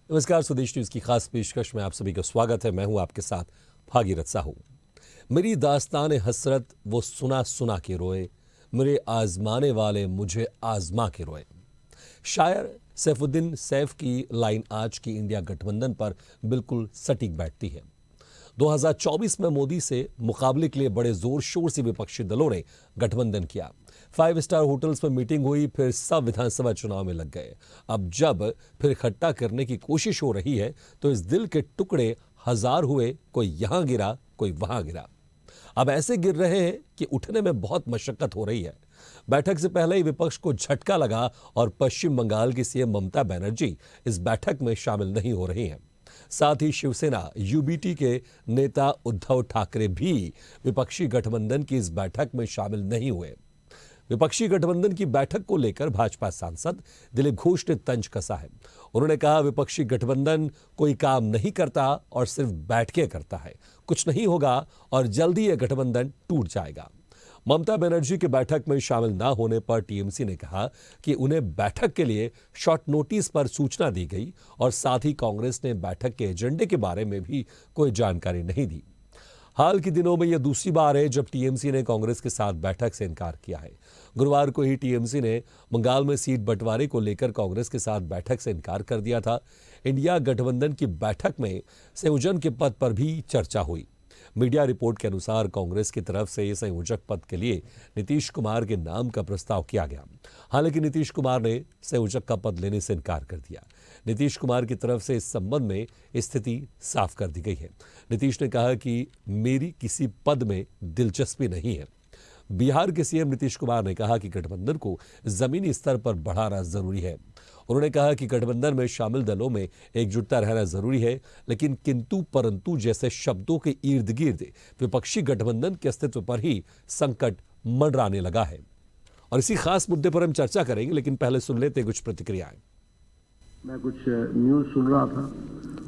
नमस्कार, स्वदेश न्यूज की खास पेशकश में आप सभी का स्वागत है। मैं हूं आपके साथ भागीरथ साहू। मेरी दास्तान हसरत वो सुना सुना के रोए, मेरे आजमाने वाले मुझे आजमा के रोए। शायर सैफुद्दीन सैफ की लाइन आज की इंडिया गठबंधन पर बिल्कुल सटीक बैठती है। 2024 में मोदी से मुकाबले के लिए बड़े जोर शोर से विपक्षी दलों ने गठबंधन किया। 5 स्टार होटल्स में मीटिंग हुई, फिर सब विधानसभा चुनाव में लग गए। अब जब फिर इकट्ठा करने की कोशिश हो रही है तो इस दिल के टुकड़े हजार हुए, कोई यहां गिरा कोई वहां गिरा। अब ऐसे गिर रहे हैं कि उठने में बहुत मशक्कत हो रही है। बैठक से पहले ही विपक्ष को झटका लगा और पश्चिम बंगाल की सीएम ममता बनर्जी इस बैठक में शामिल नहीं हो रही हैं। साथ ही शिवसेना यूबीटी के नेता उद्धव ठाकरे भी विपक्षी गठबंधन की इस बैठक में शामिल नहीं हुए। विपक्षी गठबंधन की बैठक को लेकर भाजपा सांसद दिलीप घोष ने तंज कसा है। उन्होंने कहा, विपक्षी गठबंधन कोई काम नहीं करता और सिर्फ बैठ के करता है, कुछ नहीं होगा और जल्दी यह गठबंधन टूट जाएगा। ममता बनर्जी की बैठक में शामिल न होने पर टीएमसी ने कहा कि उन्हें बैठक के लिए शॉर्ट नोटिस पर सूचना दी गई और साथ ही कांग्रेस ने बैठक के एजेंडे के बारे में भी कोई जानकारी नहीं दी। हाल के दिनों में यह दूसरी बार है जब टीएमसी ने कांग्रेस के साथ बैठक से इनकार किया है। गुरुवार को ही टीएमसी ने बंगाल में सीट बंटवारे को लेकर कांग्रेस के साथ बैठक से इनकार कर दिया था। इंडिया गठबंधन की बैठक में संयोजन के पद पर भी चर्चा हुई। मीडिया रिपोर्ट के अनुसार कांग्रेस की तरफ से संयोजक पद के लिए नीतीश कुमार के नाम का प्रस्ताव किया गया। हालांकि नीतीश कुमार ने संयोजक का पद लेने से इनकार कर दिया। नीतीश कुमार की तरफ से इस संबंध में स्थिति साफ कर दी गई है। नीतीश ने कहा कि मेरी किसी पद में दिलचस्पी नहीं है। बिहार के सीएम नीतीश कुमार ने कहा कि गठबंधन को जमीनी स्तर पर बढ़ाना जरूरी है। उन्होंने कहा कि गठबंधन में शामिल दलों में एकजुटता रहना जरूरी है, लेकिन किंतु परंतु जैसे शब्दों के इर्द गिर्द विपक्षी गठबंधन के अस्तित्व पर ही संकट मंडराने लगा है। और इसी खास मुद्दे पर हम चर्चा करेंगे, लेकिन पहले सुन लेते हैं कुछ प्रतिक्रियाएं। मैं कुछ न्यूज़ सुन रहा था,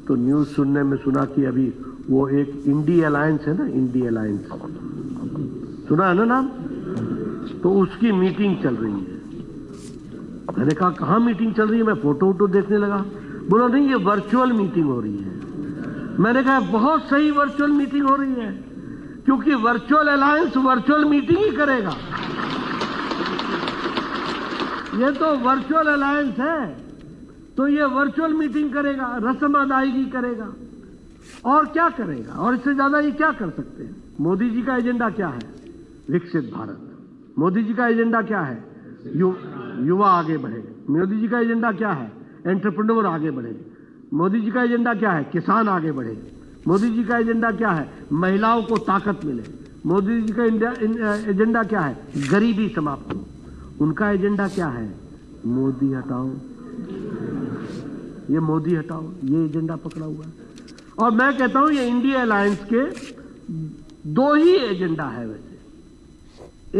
तो न्यूज़ सुनने में सुना कि अभी वो एक इंडी अलायंस है ना, इंडी अलायंस सुना है ना नाम, तो उसकी मीटिंग चल रही है। मैंने कहा कहाँ मीटिंग चल रही है, मैं फोटो वोटो देखने लगा। बोला नहीं, ये वर्चुअल मीटिंग हो रही है। मैंने कहा बहुत सही, वर्चुअल मीटिंग हो रही है, क्योंकि वर्चुअल अलायंस वर्चुअल मीटिंग ही करेगा। ये तो वर्चुअल अलायंस है, तो ये वर्चुअल मीटिंग करेगा, रस्म अदायगी करेगा और क्या करेगा, और इससे ज्यादा ये क्या कर सकते हैं। मोदी जी का एजेंडा क्या है? विकसित भारत। मोदी जी का एजेंडा क्या है? युवा आगे बढ़े। मोदी जी का एजेंडा क्या है? एंटरप्रेन्योर आगे बढ़े। मोदी जी का एजेंडा क्या है? किसान आगे बढ़े। मोदी जी का एजेंडा क्या है? महिलाओं को ताकत मिले। मोदी जी का एजेंडा क्या है? गरीबी समाप्त हो। उनका एजेंडा क्या है? मोदी हटाओ। ये मोदी हटाओ, ये एजेंडा पकड़ा हुआ है। और मैं कहता हूं ये इंडिया अलायंस के दो ही एजेंडा है। वैसे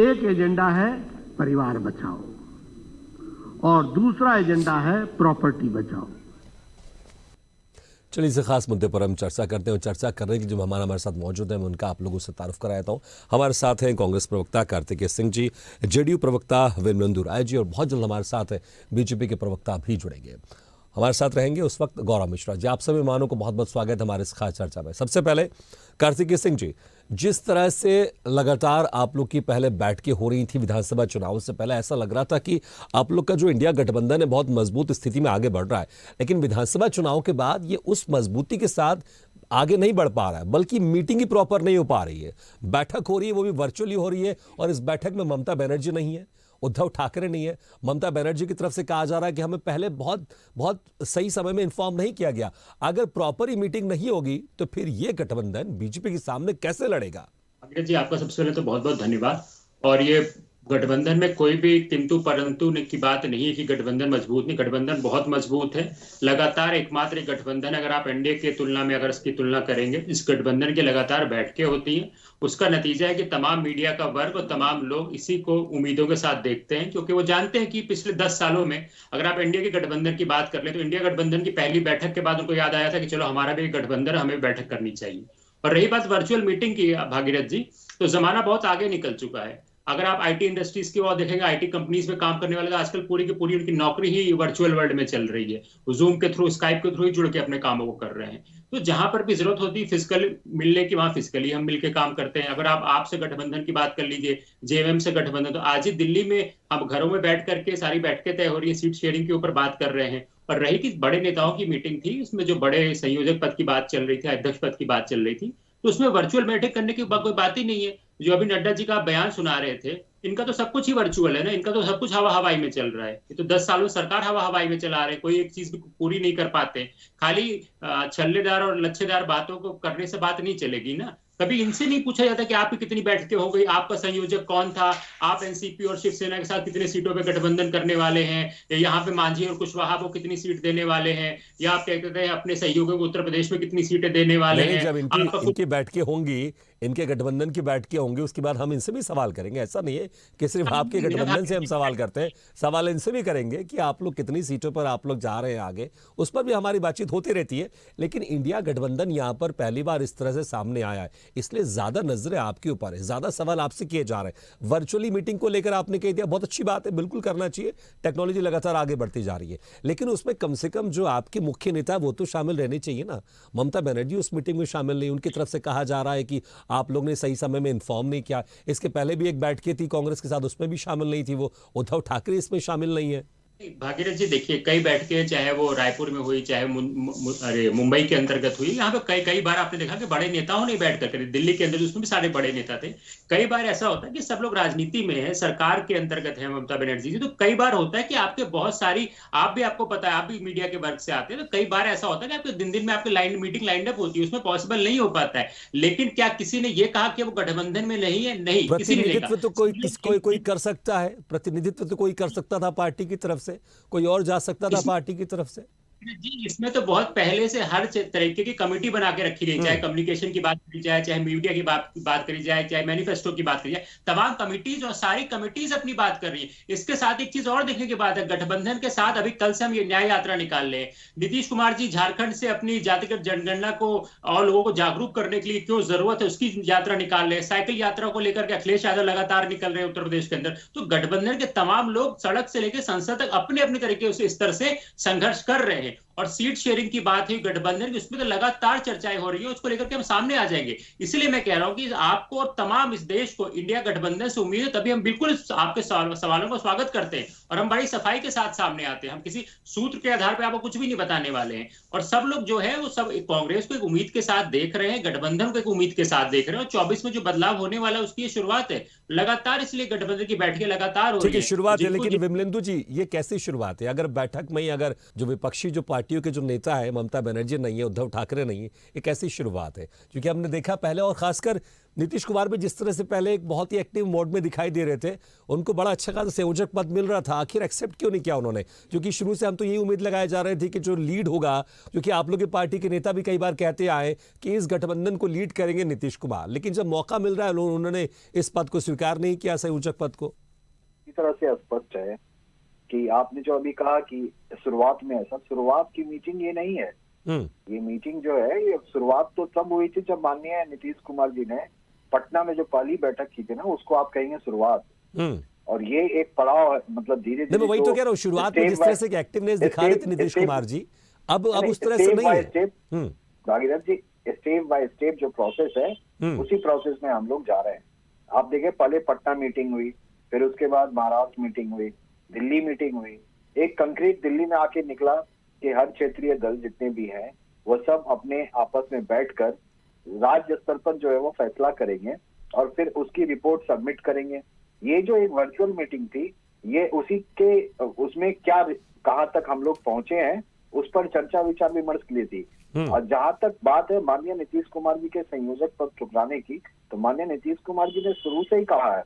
एक एजेंडा है परिवार बचाओ और दूसरा एजेंडा है प्रॉपर्टी बचाओ। चलिए, इस खास मुद्दे पर हम चर्चा करते हैं और चर्चा करने के जो हमारे साथ मौजूद हैं मैं उनका आप लोगों से तारुफ कराता हूं। हमारे साथ हैं कांग्रेस प्रवक्ता कार्तिकेय सिंह जी, जेडीयू प्रवक्ता विमलेंदु राय जी और बहुत जल्द हमारे साथ बीजेपी के प्रवक्ता भी जुड़ेंगे, हमारे साथ रहेंगे उस वक्त गौरव मिश्रा जी। आप सभी मेहमानों को बहुत बहुत स्वागत है हमारे इस खास चर्चा में। सबसे पहले कार्तिकेय सिंह जी, जिस तरह से लगातार आप लोग की पहले बैठकें हो रही थी विधानसभा चुनाव से पहले, ऐसा लग रहा था कि आप लोग का जो इंडिया गठबंधन है बहुत मजबूत स्थिति में आगे बढ़ रहा है, लेकिन विधानसभा चुनाव के बाद ये उस मजबूती के साथ आगे नहीं बढ़ पा रहा है, बल्कि मीटिंग ही प्रॉपर नहीं हो पा रही है। बैठक हो रही है वो भी वर्चुअली हो रही है और इस बैठक में ममता बनर्जी नहीं है, उद्धव ठाकरे नहीं है। ममता बनर्जी की तरफ से कहा जा रहा है कि हमें पहले बहुत बहुत सही समय में इन्फॉर्म नहीं किया गया। अगर प्रॉपर ही मीटिंग नहीं होगी तो फिर ये गठबंधन बीजेपी के सामने कैसे लड़ेगा? अंकित जी, आपका सबसे पहले तो बहुत बहुत धन्यवाद। और ये गठबंधन में कोई भी किंतु परंतु की बात नहीं है कि गठबंधन मजबूत नहीं, गठबंधन बहुत मजबूत है। लगातार एकमात्र गठबंधन, अगर आप एनडीए की तुलना में अगर इसकी तुलना करेंगे, इस गठबंधन की लगातार बैठकें होती हैं। उसका नतीजा है कि तमाम मीडिया का वर्ग और तमाम लोग इसी को उम्मीदों के साथ देखते हैं, क्योंकि वो जानते हैं कि पिछले 10 सालों में अगर आप इंडिया के गठबंधन की बात कर ले तो इंडिया गठबंधन की पहली बैठक के बाद उनको याद आया था कि चलो हमारा भी गठबंधन, हमें बैठक करनी चाहिए। और रही बात वर्चुअल मीटिंग की भागीरथ जी, तो जमाना बहुत आगे निकल चुका है। अगर आप आईटी इंडस्ट्रीज की ओर देखेंगे, आईटी कंपनीज में काम करने वाले, तो आजकल पूरी की पूरी उनकी नौकरी ही वर्चुअल वर्ल्ड में चल रही है। वो जूम के थ्रू, स्काइप के थ्रू ही जुड़ के अपने कामों को कर रहे हैं। तो जहां पर भी जरूरत होती है फिजिकल मिलने की, वहां फिजिकली हम मिलकर काम करते हैं। अगर आप आपसे गठबंधन की बात कर लीजिए, जेएमएम से गठबंधन, तो आज ही दिल्ली में हम घरों में बैठ करके सारी बैठकें तय हो रही है, सीट शेयरिंग के ऊपर बात कर रहे हैं। और रही कि बड़े नेताओं की मीटिंग थी, उसमें जो बड़े संयोजक पद की बात चल रही थी, अध्यक्ष पद की बात चल रही थी, तो उसमें वर्चुअल मीटिंग करने की कोई बात ही नहीं है। जो अभी नड्डा जी का बयान सुना रहे थे, इनका तो सब कुछ ही वर्चुअल है ना, इनका तो सब कुछ हवा हवाई में चल रहा है। ये तो 10 सालों सरकार हवा हवाई में चला रहे हैं, कोई एक चीज भी पूरी नहीं कर पाते। खाली छल्लेदार और लच्छेदार बातों को करने से बात नहीं चलेगी ना। कभी इनसे नहीं पूछा जाता कि आपकी कितनी बैठकें हो गई, आपका संयोजक कौन था, आप एनसीपी और शिवसेना के साथ कितने सीटों पे गठबंधन करने वाले हैं, या यहाँ पे मांझी और कुशवाहा को कितनी सीट देने वाले हैं, या आप क्या कहते हैं अपने सहयोगियों को उत्तर प्रदेश में कितनी सीटें देने वाले नहीं, हैं। जब इनकी बैठकें होंगी, इनके गठबंधन की बैठकें होंगी, उसके बाद हम इनसे भी सवाल करेंगे। ऐसा नहीं है कि सिर्फ आपके गठबंधन से हम सवाल करते हैं, सवाल इनसे भी करेंगे कि आप लोग कितनी सीटों पर आप लोग जा रहे हैं आगे, उस पर भी हमारी बातचीत होती रहती है। लेकिन इंडिया गठबंधन यहाँ पर पहली बार इस तरह से सामने आया है, इसलिए ज्यादा नजरें आपके ऊपर है, ज्यादा सवाल आपसे किए जा रहे हैं। वर्चुअली मीटिंग को लेकर आपने कह दिया, बहुत अच्छी बात है, बिल्कुल करना चाहिए, टेक्नोलॉजी लगातार आगे बढ़ती जा रही है, लेकिन उसमें कम से कम जो आपके मुख्य नेता वो तो शामिल रहने चाहिए ना। ममता बनर्जी उस मीटिंग में शामिल नहीं, उनकी तरफ से कहा जा रहा है कि आप लोग ने सही समय में इन्फॉर्म नहीं किया। इसके पहले भी एक बैठक थी कांग्रेस के साथ, उसमें भी शामिल नहीं थी वो। उद्धव ठाकरे इसमें शामिल नहीं है। भागीरथ जी देखिए, कई बैठकें चाहे वो रायपुर में हुई, चाहे अरे मुंबई के अंतर्गत हुई, यहाँ पे कई कई बार आपने देखा कि बड़े नेताओं ने बैठ कर, दिल्ली के अंदर उसमें भी सारे बड़े नेता थे। कई बार ऐसा होता है कि सब लोग राजनीति में है, सरकार के अंतर्गत है ममता बनर्जी जी, तो कई बार होता है कि आपके बहुत सारी, आपको पता है, आप भी मीडिया के वर्ग से आते हैं, तो कई बार ऐसा होता है कि आपके दिन दिन में आपकी मीटिंग लाइन अप होती है, उसमें पॉसिबल नहीं हो पाता है। लेकिन क्या किसी ने ये कहा कि वो गठबंधन में नहीं है? नहीं, किसी ने नहीं कहा। प्रतिनिधित्व तो कोई कर सकता है, प्रतिनिधित्व तो कोई कर सकता था पार्टी की तरफ से, कोई और जा सकता था पार्टी की तरफ से। जी, इसमें तो बहुत पहले से हर तरीके की कमेटी बना के रखी गई, चाहे कम्युनिकेशन की बात करी जाए, चाहे मीडिया की बात करी जाए, चाहे मैनिफेस्टो की बात करी जाए, तमाम कमिटीज और सारी कमिटीज अपनी बात कर रही है। इसके साथ एक चीज और देखने की बात है, गठबंधन के साथ अभी कल से हम ये न्याय यात्रा निकाल रहे हैं। नीतीश कुमार जी झारखंड से अपनी जातिगत जनगणना को और लोगों को जागरूक करने के लिए क्यों जरूरत है, उसकी यात्रा निकाल रहे हैं। साइकिल यात्रा को लेकर के अखिलेश यादव लगातार निकल रहे हैं उत्तर प्रदेश के अंदर। तो गठबंधन के तमाम लोग सड़क से लेकर संसद तक अपने अपने तरीके से स्तर से संघर्ष कर रहे हैं। और सीट शेयरिंग की बात हुई गठबंधन की, उसमें तो लगातार चर्चाएं हो रही है, उसको लेकर के हम सामने आ जाएंगे। इसलिए मैं कह रहा हूं कि आपको और तमाम इस देश को इंडिया गठबंधन से उम्मीद है, तभी हम बिल्कुल आपके सवालों का स्वागत करते हैं और हम बड़ी सफाई के साथ सामने आते हैं। हम किसी सूत्र के आधार पर आपको कुछ भी नहीं बताने वाले हैं। और सब लोग जो है वो सब कांग्रेस को एक उम्मीद के साथ देख रहे हैं, गठबंधन को एक उम्मीद के साथ देख रहे हैं, और 24 में जो बदलाव होने वाला है उसकी ये शुरुआत है लगातार। इसलिए गठबंधन की बैठकें लगातार हो रही है, शुरुआत है। लेकिन विमलेंदु जी, ये कैसी शुरुआत है? अगर बैठक में ही अगर जो विपक्षी जो पार्टियों के जो नेता है, ममता बनर्जी नहीं है, उद्धव ठाकरे नहीं है, ये कैसी शुरुआत है? क्योंकि हमने देखा पहले, और खासकर नीतीश कुमार भी जिस तरह से पहले एक बहुत ही एक्टिव मोड में दिखाई दे रहे थे, उनको बड़ा अच्छा खासा संयोजक पद मिल रहा था, आखिर एक्सेप्ट क्यों नहीं किया उन्होंने? क्योंकि शुरू से हम तो यही उम्मीद लगाए जा रहे थे कि जो लीड होगा, क्योंकि आप लोग की पार्टी के नेता भी कई बार कहते आए कि इस गठबंधन को लीड करेंगे नीतीश कुमार, लेकिन जब मौका मिल रहा है उन्होंने इस पद को स्वीकार नहीं किया, संयोजक पद को। इस तरह से स्पष्ट है कि आपने जो अभी कहा कि शुरुआत में ऐसा, शुरुआत की मीटिंग ये नहीं है। ये मीटिंग जो है, ये शुरुआत तो तब हुई थी जब माननीय नीतीश कुमार जी ने पटना में जो पहली बैठक की थी ना, उसको आप कहेंगे शुरुआत। और ये एक पड़ाव है, मतलब धीरे धीरे। मैं वही तो कह रहा हूँ, शुरुआत में जिस तरह से एक्टिवनेस दिखा रहे थे नीतीश कुमार जी, अब उस तरह से नहीं है। भागीरथ जी, स्टेप बाय स्टेप जो प्रोसेस है, उसी प्रोसेस में हम लोग जा रहे हैं। आप देखें, पहले पटना मीटिंग हुई, फिर उसके बाद महाराष्ट्र मीटिंग हुई, दिल्ली मीटिंग हुई। एक कंक्रीट दिल्ली में आके निकला कि हर क्षेत्रीय दल जितने भी हैं वो सब अपने आपस में बैठकर राज्य स्तर पर जो है वो फैसला करेंगे और फिर उसकी रिपोर्ट सबमिट करेंगे। ये जो एक वर्चुअल मीटिंग थी, ये उसी के उसमें क्या कहाँ तक हम लोग पहुंचे हैं उस पर चर्चा विचार विमर्श के लिए थी। और जहां तक बात है माननीय नीतीश कुमार जी के संयोजक पद ठुकराने की, तो माननीय नीतीश कुमार जी ने शुरू से ही कहा है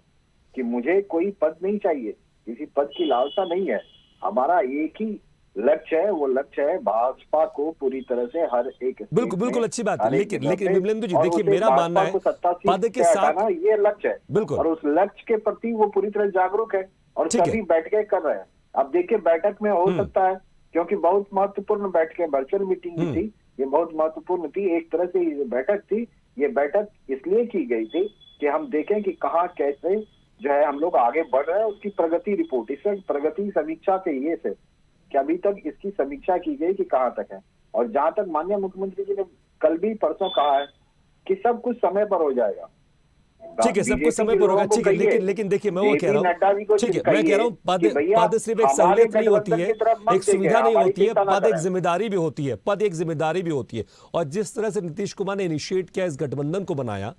कि मुझे कोई पद नहीं चाहिए, किसी पद की लालसा नहीं है। हमारा एक ही लक्ष्य है, वो लक्ष्य है भाजपा को पूरी तरह से हर एक। बिल्कुल अच्छी बात है, लेकिन विमलेंदु जी देखिए, मेरा मानना है पद के साथ ये लक्ष्य है, बिल्कुल, और उस लक्ष्य के प्रति वो पूरी तरह जागरूक है और सभी बैठकें कर रहे हैं। अब देखिए, बैठक में हो सकता है, क्योंकि बहुत महत्वपूर्ण बैठकें, वर्चुअल मीटिंग भी थी, ये बहुत महत्वपूर्ण थी। एक तरह से ये बैठक थी, ये बैठक इसलिए की गई थी कि हम देखें कि कहाँ कैसे जो है हम लोग आगे बढ़ रहे हैं, उसकी प्रगति रिपोर्ट, इसमें प्रगति समीक्षा के ये से कि अभी तक इसकी समीक्षा की गई कि कहाँ तक है। और जहां तक माननीय मुख्यमंत्री जी ने कल भी परसों कहा है कि सब कुछ समय पर हो जाएगा। ठीक है, सब कुछ समय पर होगा, ठीक है, लेकिन देखिए मैं वो कह रहा हूँ, ठीक है, मैं कह रहा हूँ पद सिर्फ एक सहूलियत नहीं होती है, एक सुविधा नहीं होती है, पद एक जिम्मेदारी भी होती है, पद एक जिम्मेदारी भी होती है। और जिस तरह से नीतीश कुमार ने इनिशिएट किया, इस गठबंधन को बनाया,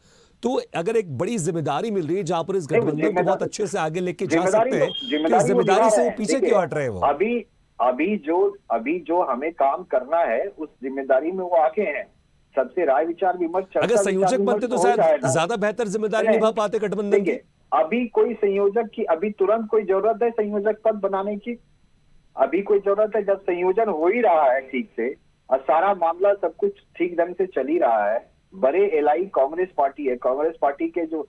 तो अगर एक बड़ी जिम्मेदारी मिल रही है जहां पर इस गठबंधन को बहुत अच्छे से आगे लेके जा सकते हैं, तो जिम्मेदारी से वो पीछे क्यों हट रहे हैं? वो अभी जो हमें काम करना है उस जिम्मेदारी में वो आगे हैं। सबसे राय विचार विमर्श, अगर संयोजक बनते तो शायद ज्यादा बेहतर जिम्मेदारी निभा पाते गठबंधन की। अभी कोई संयोजक की अभी तुरंत कोई जरूरत है संयोजक पद बनाने की? अभी कोई जरूरत है? जब संयोजन हो ही रहा है ठीक से और सारा मामला सब कुछ ठीक ढंग से चल ही रहा है, बड़े एलआई कांग्रेस पार्टी है, कांग्रेस पार्टी के जो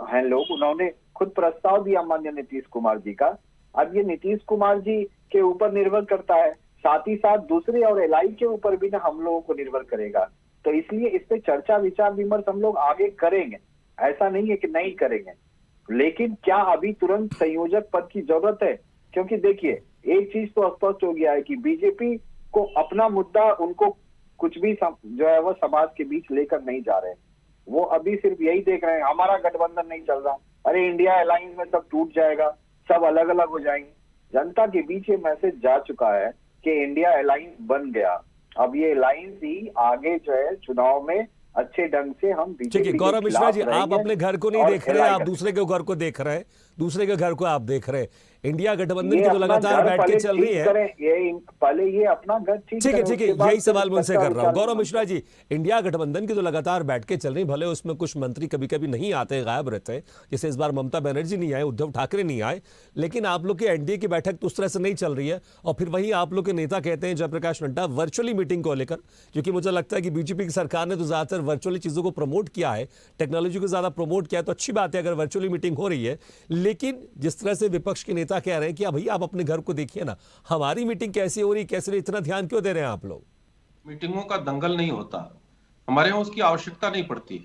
हैं लोग, उन्होंने खुद प्रस्ताव दिया माननीय नीतीश कुमार जी का। अब ये नीतीश कुमार जी के ऊपर निर्भर करता है, साथ ही साथ दूसरे और एलआई के ऊपर भी ना हम लोगों को निर्भर करेगा। तो इसलिए इस पे चर्चा विचार विमर्श हम लोग आगे करेंगे, ऐसा नहीं है कि नहीं करेंगे, लेकिन क्या अभी तुरंत संयोजक पद की जरूरत है? क्योंकि देखिए एक चीज तो स्पष्ट हो गया है कि बीजेपी को अपना मुद्दा, उनको कुछ भी जो है वो समाज के बीच लेकर नहीं जा रहे। वो अभी सिर्फ यही देख रहे हैं हमारा गठबंधन नहीं चल रहा, अरे इंडिया अलायंस में सब टूट जाएगा, सब अलग अलग हो जाएंगे। जनता के बीच ये मैसेज जा चुका है कि इंडिया अलायंस बन गया, अब ये अलायंस ही आगे जो है चुनाव में अच्छे ढंग से हम ठीक है। गौरव मिश्रा जी, आप अपने घर को नहीं देख रहे, आप दूसरे के घर को देख रहे हैं, दूसरे के घर को आप देख रहे हैं। इंडिया गठबंधन की तो लगातार बैठ के चल रही है, पहले ये अपना घर ठीक है, यही सवाल मुझसे कर रहा हूँ। गौरव मिश्रा जी, इंडिया गठबंधन की तो लगातार बैठ के चल रही, भले उसमें कुछ मंत्री कभी कभी नहीं आते, गायब रहते हैं, जैसे इस बार ममता बनर्जी नहीं आए, उद्धव ठाकरे नहीं आए, लेकिन आप लोग की एनडीए की बैठक तो उस तरह से नहीं चल रही है। और फिर वही आप लोग के नेता कहते हैं, जयप्रकाश नड्डा, वर्चुअली मीटिंग को लेकर, क्योंकि मुझे लगता है कि बीजेपी की सरकार ने तो ज्यादातर वर्चुअली चीजों को प्रमोट किया है, टेक्नोलॉजी को ज्यादा प्रमोट किया है, तो अच्छी बात है अगर वर्चुअली मीटिंग हो रही है। लेकिन जिस तरह से विपक्ष के नेता कह रहे हैं कि भैया आप अपने घर को देखिए ना, हमारी मीटिंग कैसी हो रही, कैसे, इतना ध्यान क्यों दे रहे हैं आप लोग? मीटिंगों का दंगल नहीं होता, हमारे यहाँ उसकी आवश्यकता नहीं पड़ती।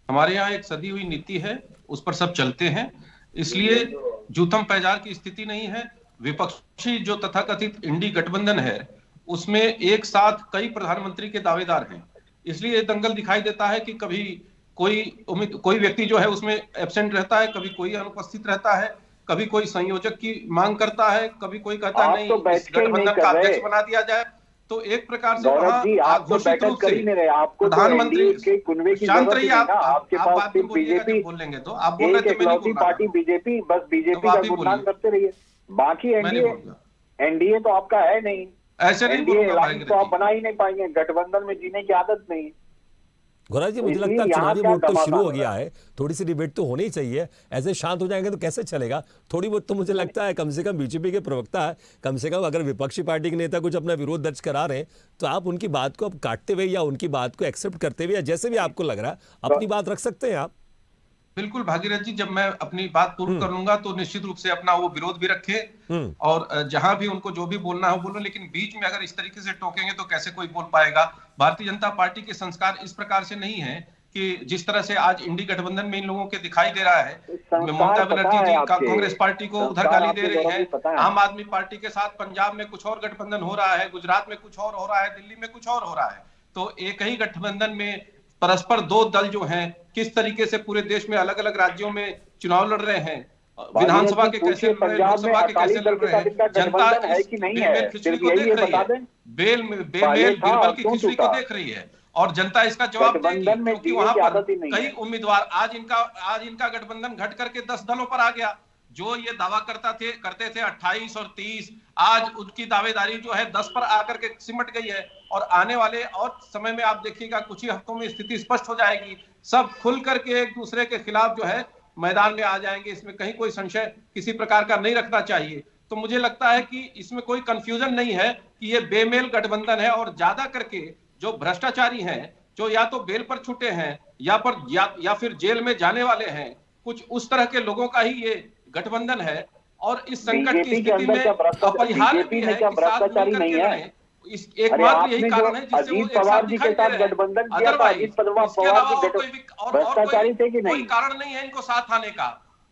हमारे यहाँ एक सदी हुई नीति है, उस पर सब चलते हैं, इसलिए जूथम पैजार की स्थिति नहीं है। विपक्षी जो तथाकथित इंडी गठबंधन है उसमें एक साथ कई प्रधानमंत्री के दावेदार हैं, इसलिए दंगल दिखाई देता है कि कभी कोई व्यक्ति जो है उसमें एब्सेंट रहता है, कभी कोई अनुपस्थित रहता है, कभी कोई संयोजक की मांग करता है, कभी कोई कहता है नहीं तो इस गठबंधन का अध्यक्ष बना दिया जाए। तो एक प्रकार से घोषित रूप से प्रधानमंत्री शांत रहिए, आप बात भी बोलिएगा, जब बोल लेंगे तो आप बोल रहे थे मैं नहीं बोल रहा। पार्टी बीजेपी, बस बीजेपी का गुणगान करते रहिए, बाकी एनडीए तो आपका है नहीं, ऐसे नहीं बोलूंगा, तो आप बना ही नहीं पाएंगे, गठबंधन में जीने की आदत नहीं। गौरव जी, मुझे लगता है चुनावी वोट तो शुरू हो गया है, थोड़ी सी डिबेट तो होनी चाहिए, ऐसे शांत हो जाएंगे तो कैसे चलेगा? थोड़ी बहुत तो मुझे लगता है कम से कम बीजेपी के प्रवक्ता है, कम से कम अगर विपक्षी पार्टी के नेता कुछ अपना विरोध दर्ज करा रहे हैं तो आप उनकी बात को अब काटते हुए या उनकी बात को एक्सेप्ट करते हुए या जैसे भी आपको लग रहा है अपनी बात रख सकते हैं आप। बिल्कुल भागीरथ जी, जब मैं अपनी बात पूर्ण कर लूंगा तो निश्चित रूप से अपना वो विरोध भी रखे और जहां भी उनको जो भी बोलना हो बोलो, लेकिन बीच में अगर इस तरीके से टोकेंगे तो कैसे कोई बोल पाएगा? भारतीय जनता पार्टी के संस्कार इस प्रकार से नहीं है कि जिस तरह से आज इंडी गठबंधन में इन लोगों के दिखाई दे रहा है। ममता बनर्जी जी कांग्रेस पार्टी को उधर गाली दे रही है, आम आदमी पार्टी के साथ पंजाब में कुछ और गठबंधन हो रहा है, गुजरात में कुछ और हो रहा है, दिल्ली में कुछ और हो रहा है। तो एक ही गठबंधन में परस्पर दो दल जो हैं किस तरीके से पूरे देश में अलग अलग राज्यों में चुनाव लड़ रहे हैं, विधानसभा के कैसे लड़ रहे हैं, लोकसभा के कैसे लड़ रहे हैं, जनता इस बेमेल खिचड़ी को देख रही है, बेमेल बीरबल की खिचड़ी को देख रही है और जनता इसका जवाब देगी, क्योंकि वहां पर कई उम्मीदवार आज इनका गठबंधन घट करके 10 दलों पर आ गया। जो ये दावा करते थे 28 और 30, आज उनकी दावेदारी जो है 10 पर आकर के सिमट गई है और आने वाले और समय में आप देखिएगा कुछ ही हफ्तों में स्थिति स्पष्ट हो जाएगी, सब खुल करके एक दूसरे के खिलाफ जो है मैदान में आ जाएंगे। इसमें कहीं कोई संशय किसी प्रकार का नहीं रखना चाहिए। तो मुझे लगता है कि इसमें कोई कंफ्यूजन नहीं है कि ये बेमेल गठबंधन है और ज्यादा करके जो भ्रष्टाचारी हैं, जो या तो बेल पर छूटे हैं या फिर जेल में जाने वाले हैं, कुछ उस तरह के लोगों का ही ये गठबंधन है। और इस संकट की स्थिति में अपरिहार्य भी है कि साथ मिलकर के रहें। इस एकमात्र यही कारण है जिससे वो एक साथ दिखाई दे रहे हैं। अदरवाइज इसके अलावा कोई कारण नहीं है इनको साथ आने का।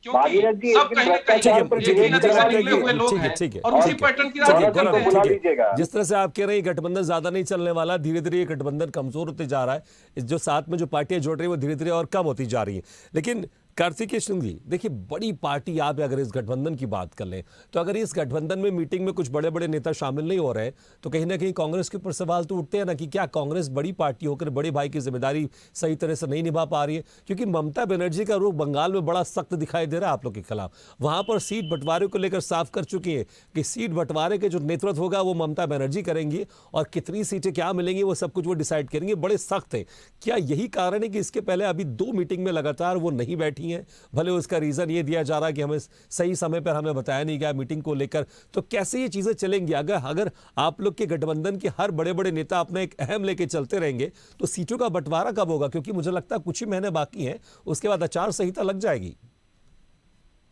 भागीरथ जी, सब कहीं ना कहीं एक ही नदी से निकले हुए लोग हैं और उसी पैटर्न की राजनीति को बुला लीजिएगा। जिस तरह से आप कह रहे हैं गठबंधन ज्यादा नहीं चलने वाला, धीरे धीरे ये गठबंधन कमजोर होते जा रहा है, जो साथ में जो पार्टियां जुड़ रही है वो धीरे धीरे और कम होती जा रही है। लेकिन कार्तिकेय सिंह जी, देखिए बड़ी पार्टी आप अगर इस गठबंधन की बात कर लें तो अगर इस गठबंधन में मीटिंग में कुछ बड़े बड़े नेता शामिल नहीं हो रहे तो कहीं ना कहीं कांग्रेस के ऊपर सवाल तो उठते हैं ना कि क्या कांग्रेस बड़ी पार्टी होकर बड़े भाई की जिम्मेदारी सही तरह से नहीं निभा पा रही है। क्योंकि ममता बनर्जी का रुख बंगाल में बड़ा सख्त दिखाई दे रहा है आप लोग के खिलाफ, वहां पर सीट बंटवारे को लेकर साफ कर चुकी है कि सीट बंटवारे के जो नेतृत्व होगा वो ममता बनर्जी करेंगी और कितनी सीटें क्या मिलेंगी वो सब कुछ वो डिसाइड करेंगे, बड़े सख्त है। क्या यही कारण है कि इसके पहले अभी 2 मीटिंग में लगातार वो नहीं बैठी हैं, भले उसका रीजन ये दिया जा रहा है कि हमें सही समय पर हमें बताया नहीं गया मीटिंग को लेकर, तो कैसे ये चीजें चलेंगी? अगर आप लोग के गठबंधन के हर बड़े बड़े नेता अपना एक अहम लेके चलते रहेंगे तो सीटों का बंटवारा कब होगा? क्योंकि मुझे लगता है कुछ ही महीने बाकी हैं, उसके बाद आचार संहिता लग जाएगी।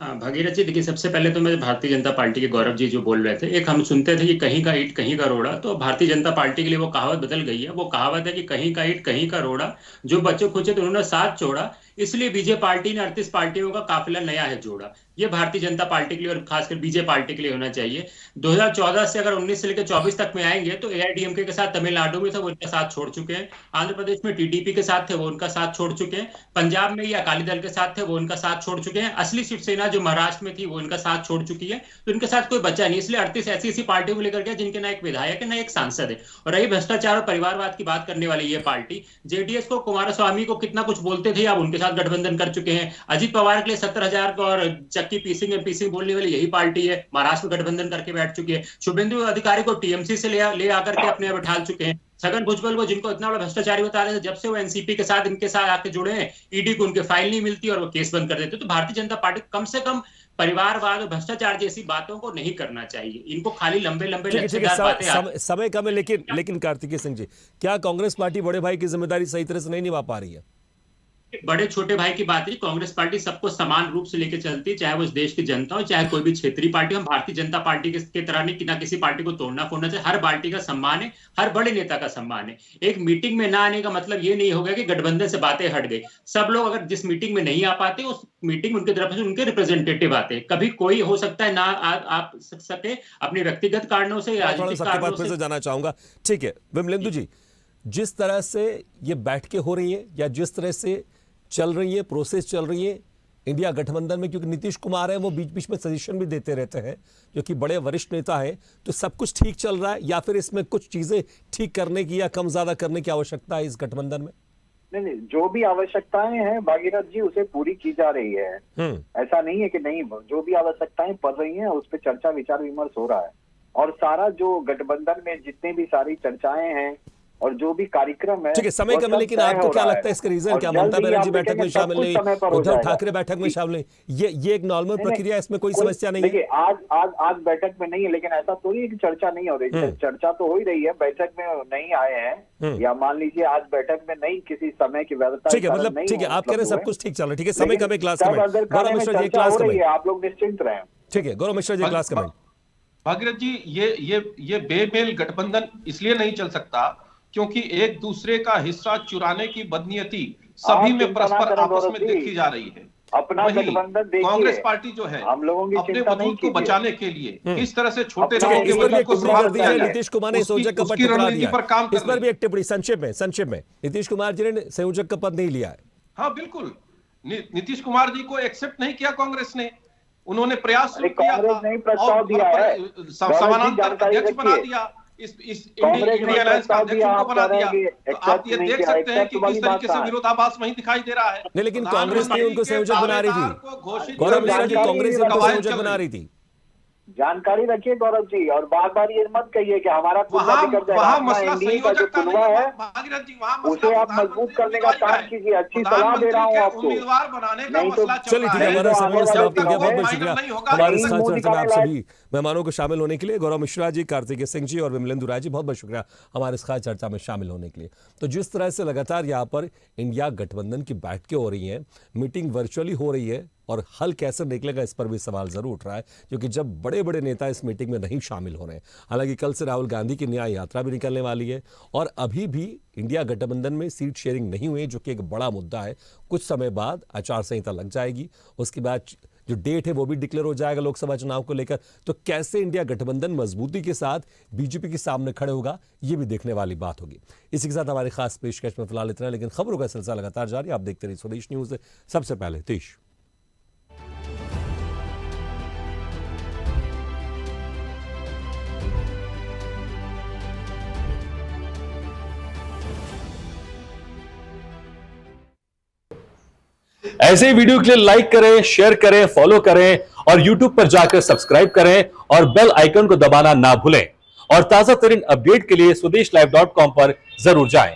हाँ भागीरथ जी, देखिए सबसे पहले तो मैं भारतीय जनता पार्टी के गौरव जी जो बोल रहे थे, एक हम सुनते थे कि कहीं का ईंट कहीं का रोड़ा, तो भारतीय जनता पार्टी के लिए वो कहावत बदल गई है। वो कहावत है कि कहीं का ईंट कहीं का रोड़ा, जो बच्चों खुचे तो उन्होंने साथ छोड़ा, इसलिए बीजेपी पार्टी ने 38 पार्टियों का काफिला नया है जोड़ा। ये भारतीय जनता पार्टी के लिए और खासकर बीजेपी पार्टी के लिए होना चाहिए। 2014 से अगर 19 से लेकर 24 तक में आएंगे तो एआईडीएमके के साथ तमिलनाडु में था, वो उनका साथ छोड़ चुके हैं। आंध्र प्रदेश में टीडीपी के साथ थे, वो उनका साथ छोड़ चुके हैं। पंजाब में ये अकाली दल के साथ थे, वो उनका साथ छोड़ चुके हैं। असली शिवसेना जो महाराष्ट्र में थी वो इनका साथ छोड़ चुकी है, तो इनके साथ कोई बचा नहीं। इसलिए 38 ऐसी पार्टियों को लेकर के जिनके ना एक विधायक है ना एक सांसद है। और रही भ्रष्टाचार और परिवारवाद की बात करने वाली ये पार्टी, जेडीएस को कुमारस्वामी को कितना कुछ बोलते थे, अब उनके साथ गठबंधन कर चुके हैं। अजित पवार के लिए 70,000 और चक्की पीसिंग बोलने वाली यही पार्टी है, महाराष्ट्र में गठबंधन करके बैठ चुकी है। शुभेंदु अधिकारी को टीएमसी से ले आकर के अपने बैठा चुके हैं। छगन भुजबल को, जिनको इतना बड़ा भ्रष्टाचारी बता रहे थे, जब से वो एनसीपी के साथ इनके साथ आके जुड़े हैं, ईडी को उनके फाइल नहीं मिलती और वो केस बंद कर देते। तो भारतीय जनता पार्टी कम से कम परिवारवाद और भ्रष्टाचार जैसी बातों को नहीं करना चाहिए। इनको खाली लंबे लचकेदार बातें समय कम है, लेकिन कार्तिकेय सिंह जी, क्या कांग्रेस पार्टी बड़े भाई की जिम्मेदारी सही तरह से नहीं निभा पा रही है? बड़े छोटे भाई की बात है, कांग्रेस पार्टी सबको समान रूप से लेकर चलती है, चाहे वो इस देश की जनता हो चाहे कोई भी क्षेत्रीय पार्टी। हम भारतीय जनता पार्टी के तरह नहीं कि ना किसी पार्टी को तोड़ना फोड़ना चाहिए। हर पार्टी का सम्मान है, हर बड़े नेता का सम्मान है। एक मीटिंग में ना आने का मतलब ये नहीं होगा कि गठबंधन से बातें हट गई। सब लोग अगर जिस मीटिंग में नहीं आ पाते, उस मीटिंग उनकी तरफ से उनके रिप्रेजेंटेटिव आते हैं। कभी कोई हो सकता है ना आप सके अपने व्यक्तिगत कारणों से, राजनीतिक कारणों से। जाना चाहूंगा, ठीक है विमलेंदु जी, जिस तरह से ये बैठकें हो रही है या जिस तरह से चल रही है, प्रोसेस चल रही है इंडिया गठबंधन में, क्योंकि नीतीश कुमार है वो बीच बीच में सजेशन भी देते रहते हैं जो कि बड़े वरिष्ठ नेता हैं, तो सब कुछ ठीक चल रहा है या फिर इसमें कुछ चीजें ठीक करने की या कम ज्यादा करने की आवश्यकता है इस गठबंधन में? नहीं, जो भी आवश्यकताएं हैं भागीरथ जी उसे पूरी की जा रही है। ऐसा नहीं है कि नहीं, जो भी आवश्यकताएं पड़ रही हैं उस पर चर्चा विचार विमर्श हो रहा है। और सारा जो गठबंधन में जितने भी सारी चर्चाएं हैं और जो भी कार्यक्रम है, ठीक है, समय कम, लेकिन आपको क्या लगता है इसका रीजन क्या? ममता बनर्जी बैठक में शामिल नहीं, उद्धव ठाकरे बैठक में शामिल नहीं, ये एक नॉर्मल प्रक्रिया, इसमें कोई समस्या नहीं है? देखिए आज बैठक में नहीं है, लेकिन ऐसा थोड़ी है कि चर्चा नहीं हो रही है। चर्चा तो हो ही रही है। बैठक में नहीं आए हैं या मान लीजिए आज बैठक में नहीं, किसी समय की व्यवस्था, ठीक है, मतलब ठीक है, आप कह रहे हैं सब कुछ ठीक चल रहा है, ठीक है। समय कम, एक क्लास कमेंट गौरव मिश्रा जी, क्लास कमेंट, आप लोग निश्चिंत रहें। ठीक है गौरव मिश्रा जी, क्लास कमेंट। भागीरथ जी, ये बेमेल गठबंधन इसलिए नहीं चल सकता क्योंकि एक दूसरे का हिस्सा चुराने की बदनीयती सभी में परस्पर आपस में देखी जा रही है। अपना गठबंधन देखिए, कांग्रेस पार्टी जो है हम लोगों की अपने चिंता वजूद को बचाने के लिए किस तरह से छोटे नीतीश कुमार ने संयोजक का पद ठुकरा दिया, इस पर भी एक टिप्पणी संक्षेप में। नीतीश कुमार जी ने संयोजक का पद नहीं लिया है। हाँ बिल्कुल, नीतीश कुमार जी को एक्सेप्ट नहीं किया कांग्रेस ने, उन्होंने प्रयास किया था, समानांतर अध्यक्ष बना दिया, इस इंडियन अलायंस का अध्यक्ष उनको बना दिया। तो आप ये देख सकते हैं कि किस तरीके से विरोधाभास वहीं दिखाई दे रहा है। नहीं, लेकिन कांग्रेस ने उनको संयोजक बना रही थी, गौरव मिश्रा जी, कांग्रेस उनको संयोजक बना रही थी। जानकारी रखिए गौरव जी, और बार बार ये मत कहिए कि हमारा एनडीए का जो कुनवा है उसे आप मजबूत करने का काम कीजिए। अच्छी सलाह दे रहा हूँ आपको। उम्मीदवार बनाने का नहीं तो मसला चलिए, ठीक है, हमारा समय समाप्त हो गया। बहुत बहुत शुक्रिया हमारे इस खास चर्चा में आप सभी मेहमानों को शामिल होने के लिए, गौरव मिश्रा जी, कार्तिकेय सिंह जी और विमलेंदु राय जी, बहुत बहुत शुक्रिया हमारे इस खास चर्चा में शामिल होने के लिए। तो जिस तरह से लगातार यहाँ पर इंडिया गठबंधन की बैठकें हो रही हैं, मीटिंग वर्चुअली हो रही है और हल कैसे निकलेगा इस पर भी सवाल जरूर उठ रहा है, क्योंकि जब बड़े बड़े नेता इस मीटिंग में नहीं शामिल हो रहे हैं। हालांकि कल से राहुल गांधी की न्याय यात्रा भी निकलने वाली है और अभी भी इंडिया गठबंधन में सीट शेयरिंग नहीं हुई, जो कि एक बड़ा मुद्दा है। कुछ समय बाद आचार संहिता लग जाएगी, उसके बाद जो डेट है वो भी डिक्लेयर हो जाएगा लोकसभा चुनाव को लेकर। तो कैसे इंडिया गठबंधन मजबूती के साथ बीजेपी के सामने खड़े होगा, ये भी देखने वाली बात होगी। इसी के साथ हमारी खास पेशकश में फिलहाल इतना, लेकिन खबरों का सिलसिला लगातार जारी। आप देखते रहिए स्वदेश न्यूज। सबसे पहले देश। ऐसे ही वीडियो के लिए लाइक करें, शेयर करें, फॉलो करें और YouTube पर जाकर सब्सक्राइब करें और बेल आइकन को दबाना ना भूलें। और ताजा तरीन अपडेट के लिए स्वदेशलाइव.com पर जरूर जाएं।